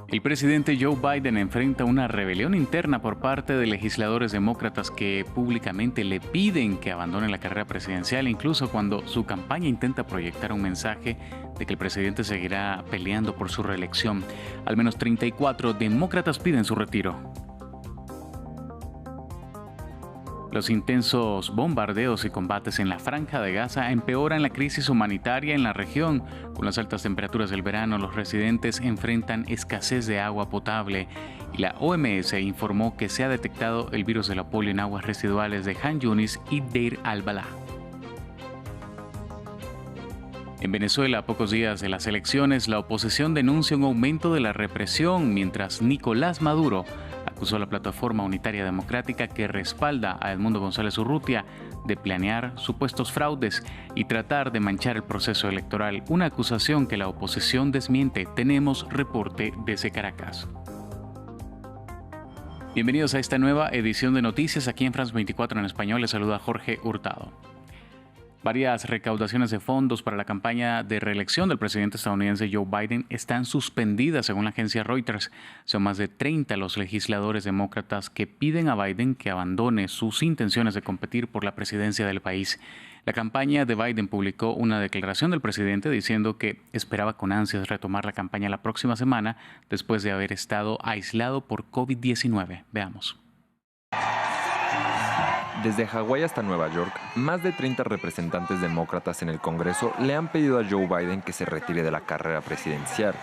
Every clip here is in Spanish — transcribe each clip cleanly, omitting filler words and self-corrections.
El presidente Joe Biden enfrenta una rebelión interna por parte de legisladores demócratas que públicamente le piden que abandone la carrera presidencial, incluso cuando su campaña intenta proyectar un mensaje de que el presidente seguirá peleando por su reelección. Al menos 34 demócratas piden su retiro. Los intensos bombardeos y combates en la Franja de Gaza empeoran la crisis humanitaria en la región. Con las altas temperaturas del verano, los residentes enfrentan escasez de agua potable y la OMS informó que se ha detectado el virus de la polio en aguas residuales de Han Yunis y Deir al-Balah. En Venezuela, a pocos días de las elecciones, la oposición denuncia un aumento de la represión, mientras Nicolás Maduro acusó a la Plataforma Unitaria Democrática, que respalda a Edmundo González Urrutia, de planear supuestos fraudes y tratar de manchar el proceso electoral, una acusación que la oposición desmiente. Tenemos reporte desde Caracas. Bienvenidos a esta nueva edición de noticias aquí en France 24 en español. Les saluda Jorge Hurtado. Varias recaudaciones de fondos para la campaña de reelección del presidente estadounidense Joe Biden están suspendidas, según la agencia Reuters. Son más de 30 los legisladores demócratas que piden a Biden que abandone sus intenciones de competir por la presidencia del país. La campaña de Biden publicó una declaración del presidente diciendo que esperaba con ansias retomar la campaña la próxima semana después de haber estado aislado por COVID-19. Veamos. Desde Hawái hasta Nueva York, más de 30 representantes demócratas en el Congreso le han pedido a Joe Biden que se retire de la carrera presidencial.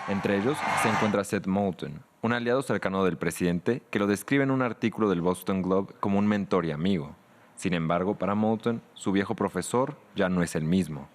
Entre ellos se encuentra Seth Moulton, un aliado cercano del presidente que lo describe en un artículo del Boston Globe como un mentor y amigo. Sin embargo, para Moulton, su viejo profesor ya no es el mismo.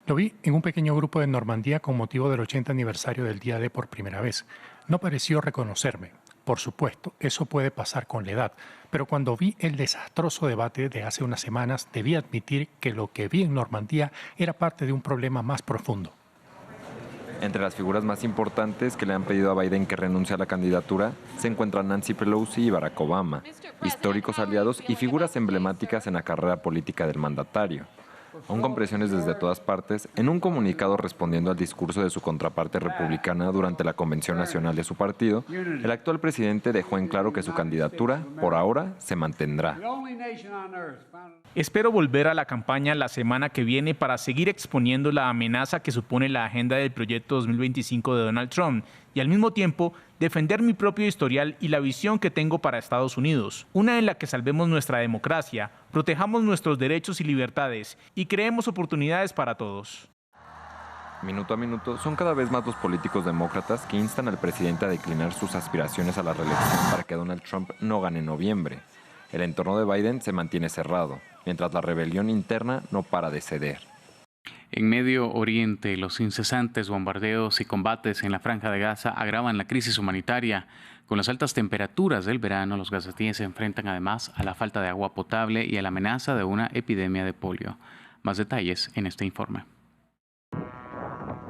Lo vi en un pequeño grupo de Normandía con motivo del 80 aniversario del Día D por primera vez. No pareció reconocerme. Por supuesto, eso puede pasar con la edad, pero cuando vi el desastroso debate de hace unas semanas, debí admitir que lo que vi en Normandía era parte de un problema más profundo. Entre las figuras más importantes que le han pedido a Biden que renuncie a la candidatura se encuentran Nancy Pelosi y Barack Obama, históricos aliados y figuras emblemáticas en la carrera política del mandatario. Aún con presiones desde todas partes, en un comunicado respondiendo al discurso de su contraparte republicana durante la convención nacional de su partido, el actual presidente dejó en claro que su candidatura, por ahora, se mantendrá. Espero volver a la campaña la semana que viene para seguir exponiendo la amenaza que supone la agenda del proyecto 2025 de Donald Trump y al mismo tiempo defender mi propio historial y la visión que tengo para Estados Unidos, una en la que salvemos nuestra democracia, protejamos nuestros derechos y libertades y creemos oportunidades para todos. Minuto a minuto, son cada vez más los políticos demócratas que instan al presidente a declinar sus aspiraciones a la reelección para que Donald Trump no gane en noviembre. El entorno de Biden se mantiene cerrado, mientras la rebelión interna no para de ceder. En Medio Oriente, los incesantes bombardeos y combates en la Franja de Gaza agravan la crisis humanitaria. Con las altas temperaturas del verano, los gazatíes se enfrentan además a la falta de agua potable y a la amenaza de una epidemia de polio. Más detalles en este informe.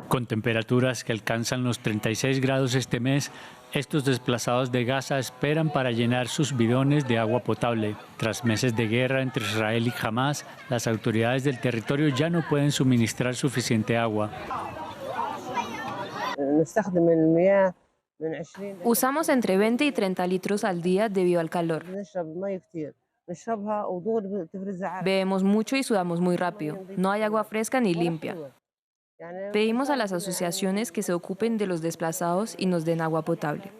Con temperaturas que alcanzan los 36 grados este mes, estos desplazados de Gaza esperan para llenar sus bidones de agua potable. Tras meses de guerra entre Israel y Hamás, las autoridades del territorio ya no pueden suministrar suficiente agua. Usamos entre 20 y 30 litros al día debido al calor. Bebemos mucho y sudamos muy rápido. No hay agua fresca ni limpia. Pedimos a las asociaciones que se ocupen de los desplazados y nos den agua potable.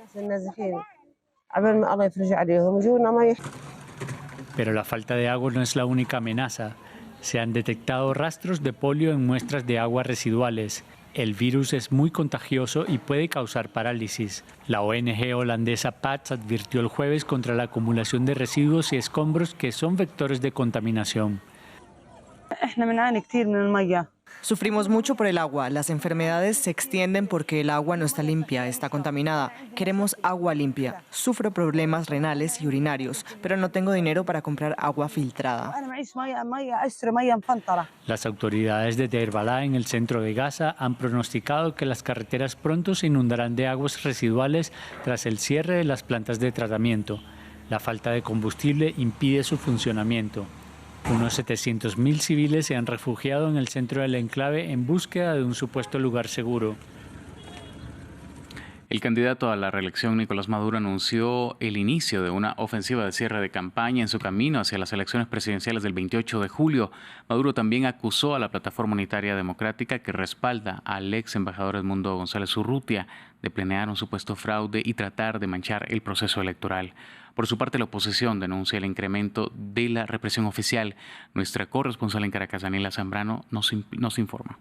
Pero la falta de agua no es la única amenaza. Se han detectado rastros de polio en muestras de aguas residuales. El virus es muy contagioso y puede causar parálisis. La ONG holandesa PATS advirtió el jueves contra la acumulación de residuos y escombros que son vectores de contaminación. Sufrimos mucho por el agua. Las enfermedades se extienden porque el agua no está limpia, está contaminada. Queremos agua limpia. Sufro problemas renales y urinarios, pero no tengo dinero para comprar agua filtrada. Las autoridades de Deir al-Balah en el centro de Gaza han pronosticado que las carreteras pronto se inundarán de aguas residuales tras el cierre de las plantas de tratamiento. La falta de combustible impide su funcionamiento. Unos 700.000 civiles se han refugiado en el centro del enclave en búsqueda de un supuesto lugar seguro. El candidato a la reelección, Nicolás Maduro, anunció el inicio de una ofensiva de cierre de campaña en su camino hacia las elecciones presidenciales del 28 de julio. Maduro también acusó a la Plataforma Unitaria Democrática, que respalda al ex embajador Edmundo González Urrutia, de planear un supuesto fraude y tratar de manchar el proceso electoral. Por su parte, la oposición denuncia el incremento de la represión oficial. Nuestra corresponsal en Caracas, Daniela Zambrano, nos informa.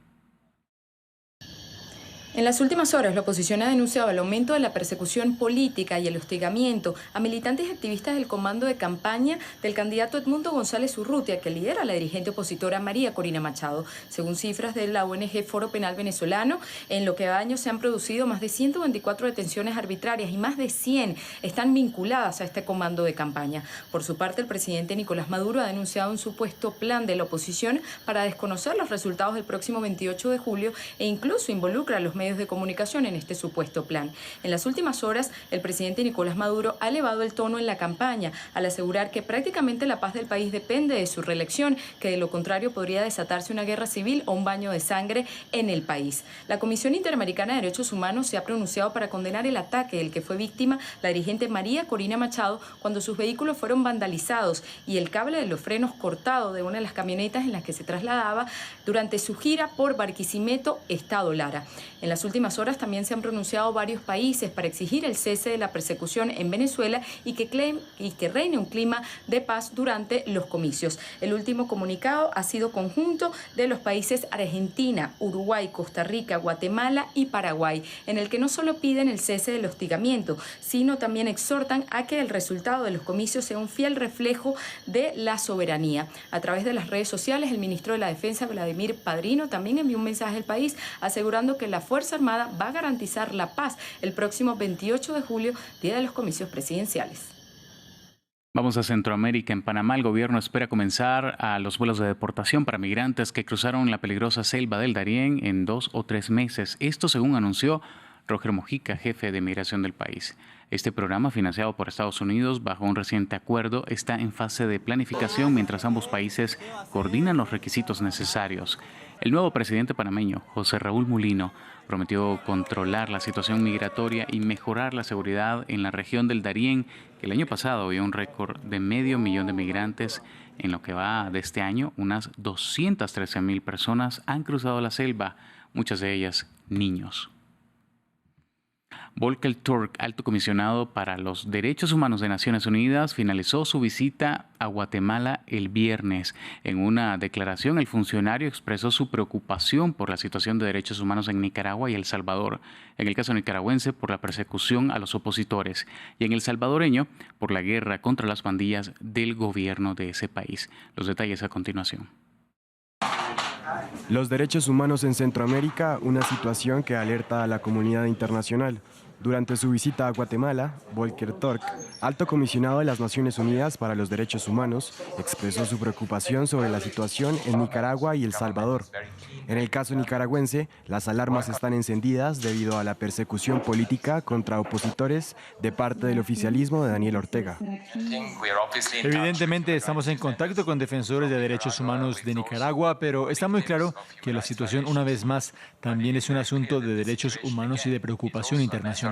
En las últimas horas, la oposición ha denunciado el aumento de la persecución política y el hostigamiento a militantes y activistas del comando de campaña del candidato Edmundo González Urrutia, que lidera la dirigente opositora María Corina Machado. Según cifras de la ONG Foro Penal Venezolano, en lo que va de año se han producido más de 124 detenciones arbitrarias y más de 100 están vinculadas a este comando de campaña. Por su parte, el presidente Nicolás Maduro ha denunciado un supuesto plan de la oposición para desconocer los resultados del próximo 28 de julio e incluso involucra a los medios de comunicación en este supuesto plan. En las últimas horas, el presidente Nicolás Maduro ha elevado el tono en la campaña al asegurar que prácticamente la paz del país depende de su reelección, que de lo contrario podría desatarse una guerra civil o un baño de sangre en el país. La Comisión Interamericana de Derechos Humanos se ha pronunciado para condenar el ataque del que fue víctima la dirigente María Corina Machado cuando sus vehículos fueron vandalizados y el cable de los frenos cortado de una de las camionetas en las que se trasladaba durante su gira por Barquisimeto, Estado Lara. En las últimas horas también se han pronunciado varios países para exigir el cese de la persecución en Venezuela y que reine un clima de paz durante los comicios. El último comunicado ha sido conjunto de los países Argentina, Uruguay, Costa Rica, Guatemala y Paraguay, en el que no solo piden el cese del hostigamiento, sino también exhortan a que el resultado de los comicios sea un fiel reflejo de la soberanía. A través de las redes sociales, el ministro de la Defensa, Vladimir Padrino, también envió un mensaje al país asegurando que la Fuerza Armada va a garantizar la paz el próximo 28 de julio, día de los comicios presidenciales. Vamos a Centroamérica. En Panamá, el gobierno espera comenzar a los vuelos de deportación para migrantes que cruzaron la peligrosa selva del Darién en 2 o 3 meses. Esto según anunció Roger Mojica, jefe de migración del país. Este programa, financiado por Estados Unidos bajo un reciente acuerdo, está en fase de planificación mientras ambos países coordinan los requisitos necesarios. El nuevo presidente panameño, José Raúl Mulino, prometió controlar la situación migratoria y mejorar la seguridad en la región del Darién, que el año pasado vio un récord de 500.000 de migrantes. En lo que va de este año, unas 213.000 personas han cruzado la selva, muchas de ellas niños. Volker Turk, alto comisionado para los derechos humanos de Naciones Unidas, finalizó su visita a Guatemala el viernes. En una declaración, el funcionario expresó su preocupación por la situación de derechos humanos en Nicaragua y El Salvador. En el caso nicaragüense, por la persecución a los opositores, y en el salvadoreño, por la guerra contra las pandillas del gobierno de ese país. Los detalles a continuación. Los derechos humanos en Centroamérica, una situación que alerta a la comunidad internacional. Durante su visita a Guatemala, Volker Turk, alto comisionado de las Naciones Unidas para los Derechos Humanos, expresó su preocupación sobre la situación en Nicaragua y El Salvador. En el caso nicaragüense, las alarmas están encendidas debido a la persecución política contra opositores de parte del oficialismo de Daniel Ortega. Evidentemente estamos en contacto con defensores de derechos humanos de Nicaragua, pero está muy claro que la situación, una vez más, también es un asunto de derechos humanos y de preocupación internacional.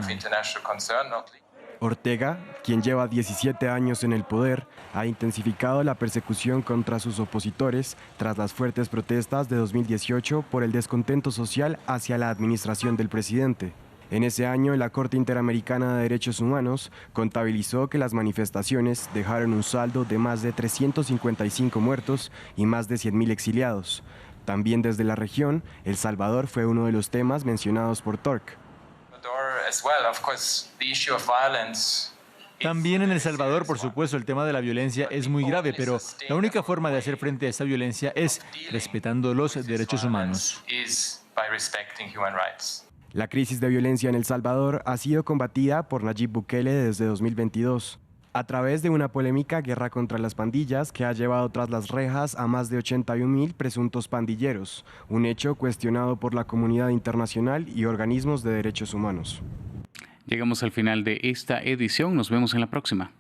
Ortega, quien lleva 17 años en el poder, ha intensificado la persecución contra sus opositores tras las fuertes protestas de 2018 por el descontento social hacia la administración del presidente. En ese año, la Corte Interamericana de Derechos Humanos contabilizó que las manifestaciones dejaron un saldo de más de 355 muertos y más de 100.000 exiliados. También desde la región, El Salvador fue uno de los temas mencionados por Turk. También en El Salvador, por supuesto, el tema de la violencia es muy grave, pero la única forma de hacer frente a esta violencia es respetando los derechos humanos. La crisis de violencia en El Salvador ha sido combatida por Nayib Bukele desde 2022, a través de una polémica guerra contra las pandillas que ha llevado tras las rejas a más de 81.000 presuntos pandilleros, un hecho cuestionado por la comunidad internacional y organismos de derechos humanos. Llegamos al final de esta edición, nos vemos en la próxima.